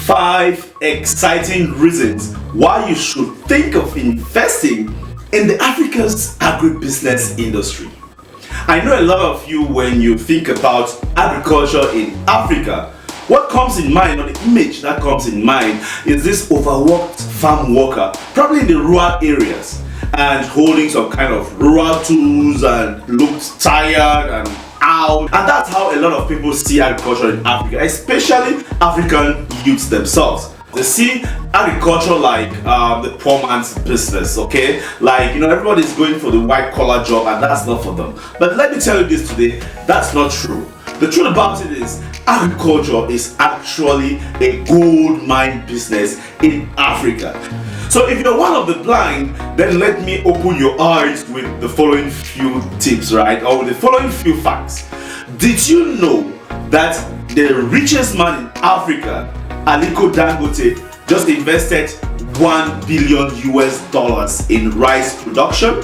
5 exciting reasons why you should think of investing in the Africa's agribusiness industry. I know a lot of you, when you think about agriculture in Africa, what comes in mind, or the image that comes in mind, is this overworked farm worker, probably in the rural areas, and holding some kind of rural tools and looks tired and out. And that's how a lot of people see agriculture in Africa, especially African youths themselves. They see agriculture like the poor man's business, okay? Like, everybody's going for the white collar job, and that's not for them. But let me tell you this today, that's not true. The truth about it is, agriculture is actually a gold mine business in Africa. So if you're one of the blind, then let me open your eyes with the following few tips, right? Or with the following few facts. Did you know that the richest man in Africa, Aliko Dangote, just invested $1 billion in rice production?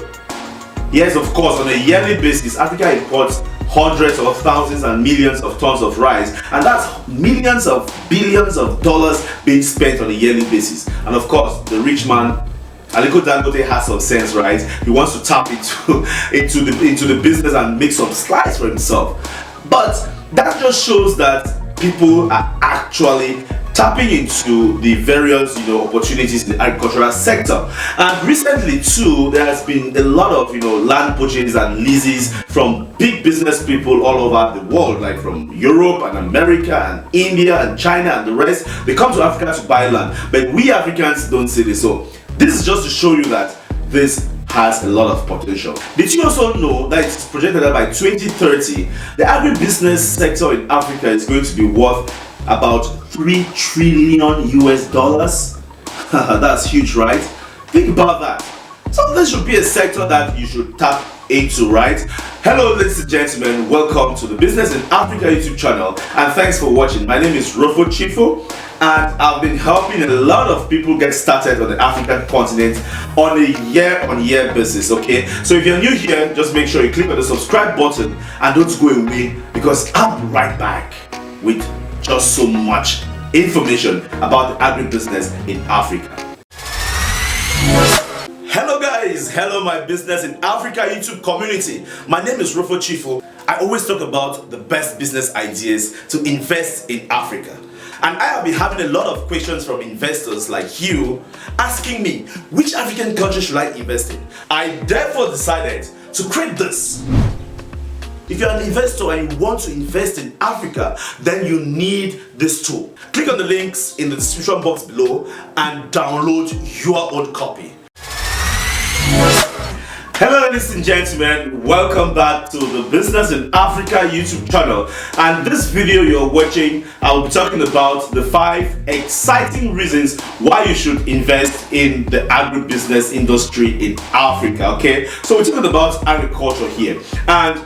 Yes, of course, on a yearly basis, Africa imports hundreds of thousands and millions of tons of rice, and that's millions of billions of dollars being spent on a yearly basis. And of course, the rich man, Aliko Dangote, has some sense, right? He wants to tap into the business and make some slice for himself. But that just shows that people are actually tapping into the various opportunities in the agricultural sector. And recently too, there has been a lot of land purchases and leases from big business people all over the world, like from Europe and America and India and China and the rest. They come to Africa to buy land, but we Africans don't see this. So this is just to show you that this has a lot of potential. Did you also know that it's projected that by 2030 the agribusiness sector in Africa is going to be worth about $3 trillion US? That's huge, right? Think about that. So this should be a sector that you should tap into, right? Hello ladies and gentlemen, welcome to the Business in Africa YouTube channel, and thanks for watching. My name is Rofo Chifo, and I've been helping a lot of people get started on the African continent on a year-on-year basis, okay? So if you're new here, just make sure you click on the subscribe button and don't go away, because I'll be right back with just so much information about the agribusiness in Africa. Hello guys, hello my Business in Africa YouTube community. My name is Rofo Chifo. I always talk about the best business ideas to invest in Africa. And I have been having a lot of questions from investors like you asking me, which African country should I invest in? I therefore decided to create this. If you're an investor and you want to invest in Africa, then you need this tool. Click on the links in the description box below and download your own copy. Hello ladies and gentlemen, welcome back to the Business in Africa YouTube channel. And this video you're watching, I will be talking about the 5 exciting reasons why you should invest in the agribusiness industry in Africa, okay? So we're talking about agriculture here. And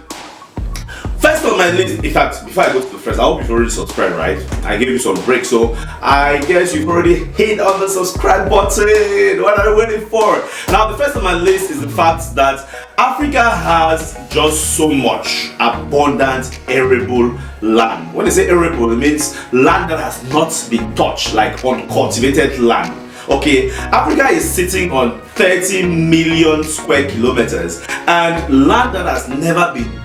first on my list, in fact, before I go to the first, I hope you've already subscribed, right? I gave you some break, so I guess you've already hit on the subscribe button. What are you waiting for? Now, the first on my list is the fact that Africa has just so much abundant arable land. When they say arable, it means land that has not been touched, like uncultivated land. Okay, Africa is sitting on 30 million square kilometers, and land that has never been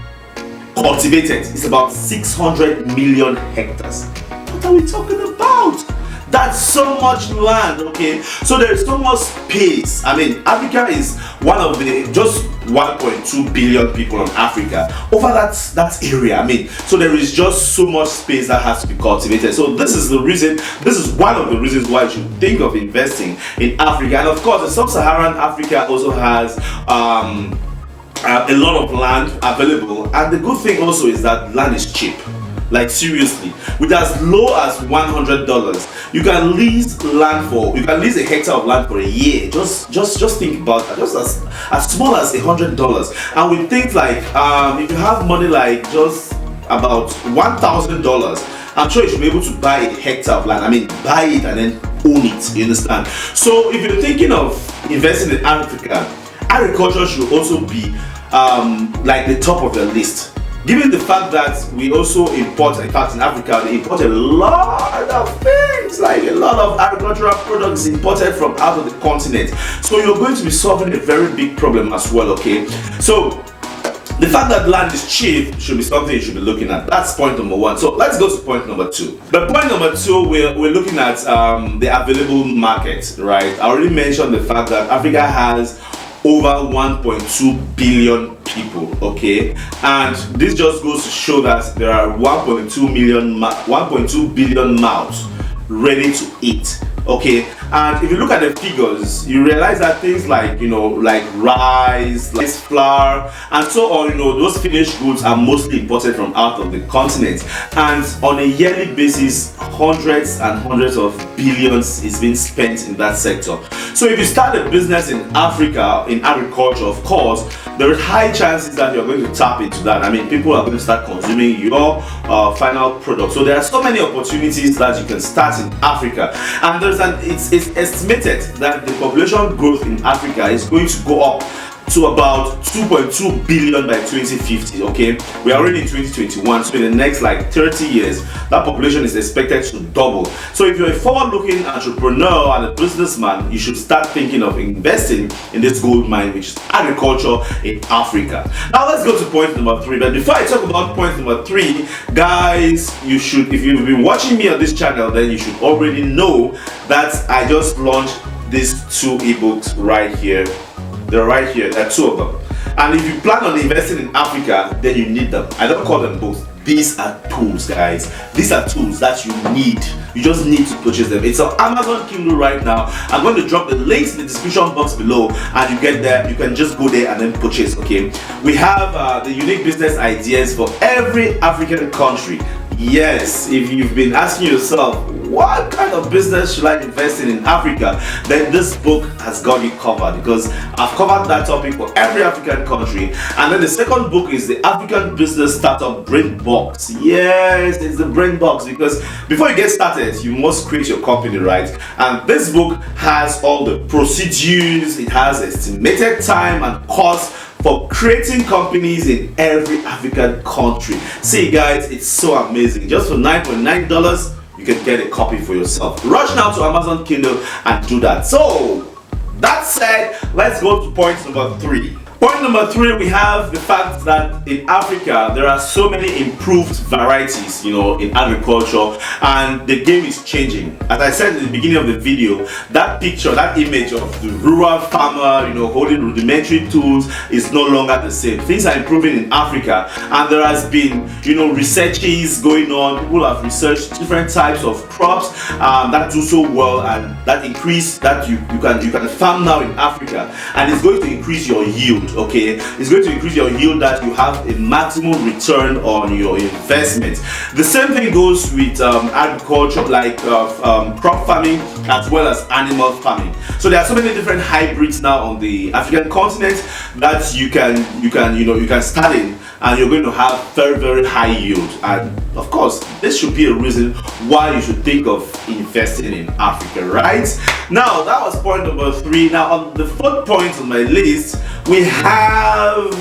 cultivated is about 600 million hectares. What are we talking about? That's so much land, okay? So there is so much space. I mean, Africa is one of the just 1.2 billion people in Africa over that area. I mean, so there is just so much space that has to be cultivated. So this is one of the reasons why you should think of investing in Africa. And of course, the sub-Saharan Africa also has a lot of land available, and the good thing also is that land is cheap. Like seriously, with as low as $100, you can lease a hectare of land for a year. Just think about that. Just as small as $100, and with things like if you have money like just about $1,000, I'm sure you should be able to buy a hectare of land. I mean, buy it and then own it. You understand? So if you're thinking of investing in Africa, agriculture should also be like the top of the list. Given the fact that we also import, in fact in Africa, they import a lot of things, like a lot lot of agricultural products imported from out of the continent. So you're going to be solving a very big problem as well, okay? So the fact that land is cheap should be something you should be looking at. That's point number one. So let's go to point number two. But point number two, we're looking at the available market, right? I already mentioned the fact that Africa has over 1.2 billion people, okay, and this just goes to show that there are 1.2 billion mouths ready to eat, okay. And if you look at the figures, you realize that things like, you know, like rice flour and so on, you know, those finished goods are mostly imported from out of the continent, and on a yearly basis hundreds and hundreds of billions is being spent in that sector. So if you start a business in Africa in agriculture, of course there is high chances that you're going to tap into that. I mean, people are going to start consuming your final product. So there are so many opportunities that you can start in Africa, and it's estimated that the population growth in Africa is going to go up to about 2.2 billion by 2050, okay. We are already in 2021, so in the next like 30 years that population is expected to double. So if you're a forward-looking entrepreneur and a businessman, you should start thinking of investing in this gold mine, which is agriculture in Africa. Now let's go to point number three. But before I talk about point number three, guys, you should, if you've been watching me on this channel, then you should already know that I just launched these two ebooks right here. They're right here. There are two of them. And if you plan on investing in Africa, then you need them. I don't call them books. These are tools, guys. These are tools that you need. You just need to purchase them. It's on Amazon Kindle right now. I'm going to drop the links in the description box below, and you get there. You can just go there and then purchase, okay? We have the unique business ideas for every African country. Yes, if you've been asking yourself, what kind of business should I invest in Africa, then this book has got you covered, because I've covered that topic for every African country. And then the second book is the African Business Startup BRAINBOX. Yes, it's the BRAINBOX, because before you get started, you must create your company, right? And this book has all the procedures, it has estimated time and cost for creating companies in every African country. See guys, it's so amazing. Just for $9.9, you can get a copy for yourself. Rush now to Amazon Kindle and do that. So that said, let's go to point number three. Point number three, we have the fact that in Africa there are so many improved varieties, you know, in agriculture, and the game is changing. As I said in the beginning of the video, that picture, that image of the rural farmer, you know, holding rudimentary tools is no longer the same. Things are improving in Africa, and there has been, you know, researches going on. People have researched different types of crops that do so well, and that increase that you can farm now in Africa, and it's going to increase your yield. Okay, it's going to increase your yield, that you have a maximum return on your investment. The same thing goes with agriculture, like crop farming as well as animal farming. So there are so many different hybrids now on the African continent that you can start in, and you're going to have very, very high yield. And of course, this should be a reason why you should think of investing in Africa, right? Now that was point number three. Now on the fourth point on my list, we have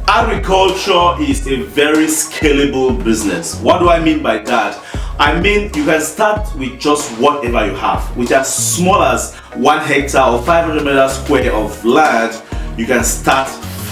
agriculture is a very scalable business. What do I mean by that? I mean, you can start with just whatever you have, which as small as 1 hectare or 500 meters square of land. You can start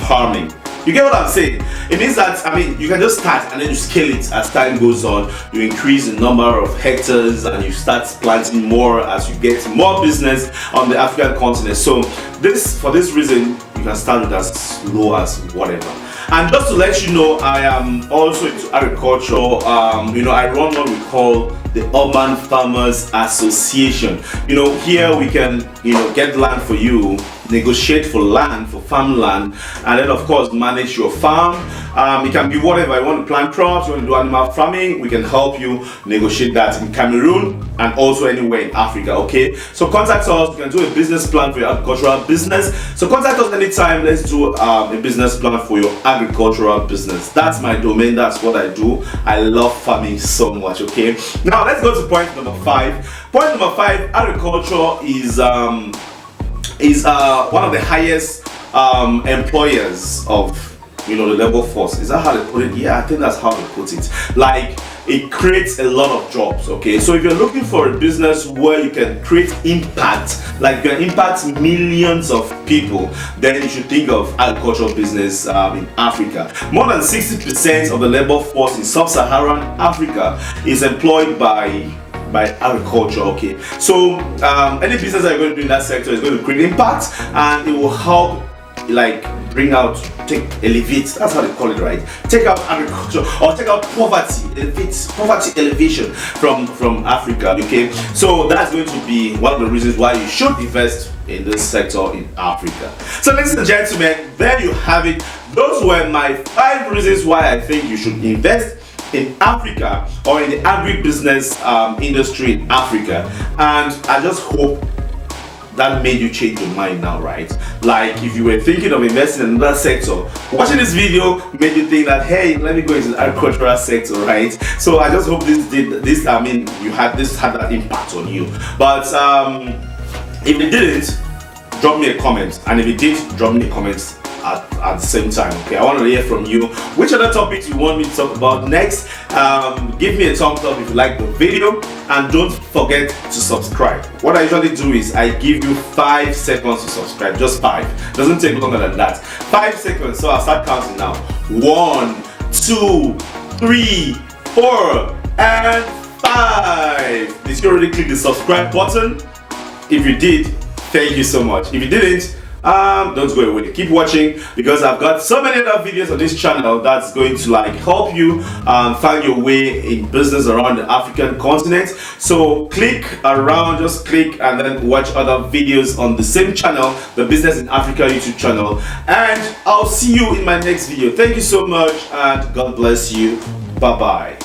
farming. You get what I'm saying? It means that, I mean, you can just start and then you scale it as time goes on. You increase the number of hectares and you start planting more as you get more business on the African continent. So for this reason, you can start with as low as whatever. And just to let you know, I am also into agriculture. I run what we call the Urban Farmers Association. Here we can, get land for you, negotiate for land, for farmland, and then of course manage your farm. It can be whatever. You want to plant crops, you want to do animal farming, we can help you negotiate that in Cameroon and also anywhere in Africa, okay? So contact us, you can do a business plan for your agricultural business. So contact us anytime, let's do a business plan for your agricultural business. That's my domain, that's what I do. I love farming so much, okay? Now let's go to point number 5. Point number 5, agriculture is one of the highest employers of the labor force. Is that how they put it? Yeah, I think that's how they put it. Like it creates a lot of jobs. Okay, so if you're looking for a business where you can create impact, like you can impact millions of people, then you should think of agricultural business in Africa. More than 60% of the labor force in sub-Saharan Africa is employed by agriculture. Okay, so any business that you're going to do in that sector is going to create impact, and it will help like bring out, elevate, that's how they call it, right? Take out agriculture or take out poverty, poverty elevation from Africa. Okay, so that's going to be one of the reasons why you should invest in this sector in Africa. So ladies and gentlemen, there you have it. Those were my 5 reasons why I think you should invest in Africa or in the agribusiness industry in Africa, and I just hope that made you change your mind now, right? Like if you were thinking of investing in another sector, watching this video made you think that, hey, let me go into the agricultural sector, right? So I just hope this I mean you had that impact on you. But if it didn't, drop me a comment, and if it did, drop me a comment at the same time. Okay, I want to hear from you. Which other topics you want me to talk about next? Give me a thumbs up if you like the video, and don't forget to subscribe. What I usually do is I give you 5 seconds to subscribe, just 5. Doesn't take longer than that. 5 seconds. So I'll start counting now. 1, 2, 3, 4, and 5. Did you already click the subscribe button? If you did, thank you so much. If you didn't, don't go away, keep watching, because I've got so many other videos on this channel that's going to like help you find your way in business around the African continent. So click around, just click and then watch other videos on the same channel, the Business in Africa YouTube channel, and I'll see you in my next video. Thank you so much, and God bless you. Bye bye.